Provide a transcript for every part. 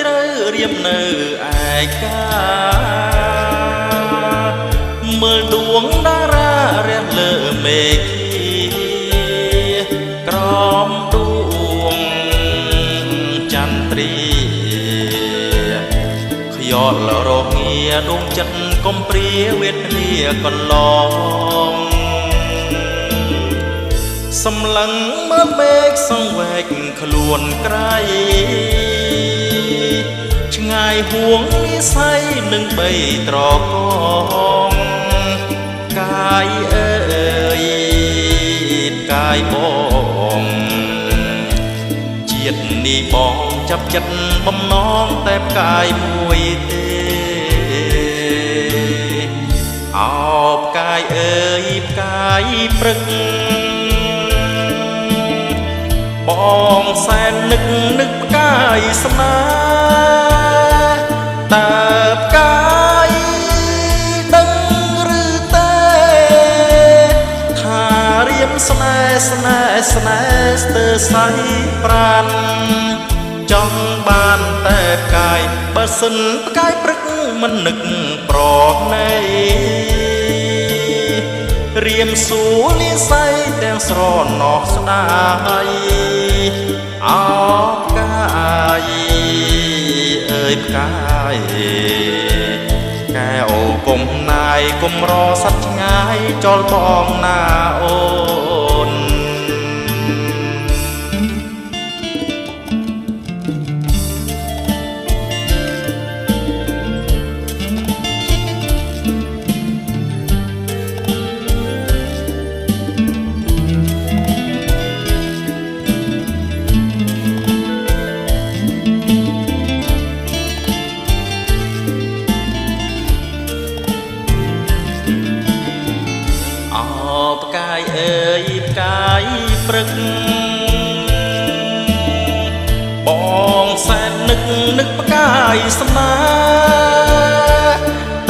ត្រូវរៀមនៅឯកាមើលដួងតារារះលើមេឃក្រមដួងចន្ទ្រីខ្យល់រងាដួងចិត្តកំព្រាវេទនាកន្លងសម្លឹងមើលមេឃសង្វែកខ្លួនក្រៃឆ្ងាយហួងនិស័យនឹងបីត្រកងកាយអើយកាយបងជាតិនេះបងចាប់ចិត្តបំណងតែផ្កាយមួយទេអោផ្កាយអើយផ្កាយព្រឹកបងសែននឹកផ្កាយស្នេហ៍តើផ្កាយដឹងឬទេថារៀមស្នេហ៍ស្ទើរសៃប្រាណចង់បានតែផ្កាយបើសិនផ្កាយព្រឹកមិននឹកប្រណីរៀមសួរនិស័យទាំងស្រណោះស្ដាយអោផ្កាយអើយផ្កាយកែអូគុំណាយគុំរសັດឆ្ងាយចលបងណាអូនផ្កាយអើយផ្កាយព្រឹកបងសែននឹកផ្កាយស្នេហ៍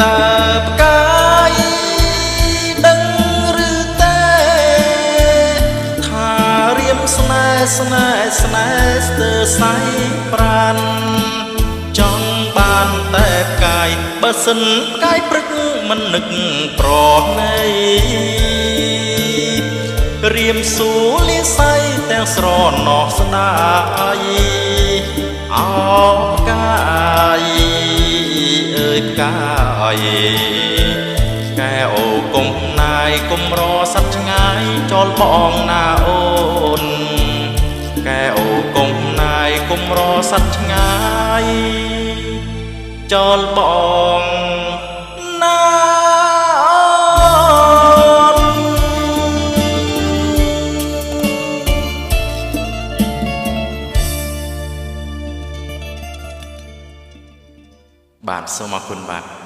តើផ្កាយដឹងឬទេថារៀមស្នេហ៍ស្ទើរសៃប្រាណចង់បានតែផ្កាយបើសិនផ្កាយព្រឹកមិននឹកប្រណីរៀមសួរនិស័យទាំងស្រណោះស្ដាយអោផ្កាយអើយផ្កាយកែអូគុំណាយគុំរសັດឆ្ងាយចលបងណាអូនកែអូគុំណាយគុំរសັດឆ្ងាយចលបងណាបាទសូមអរគុណបាទ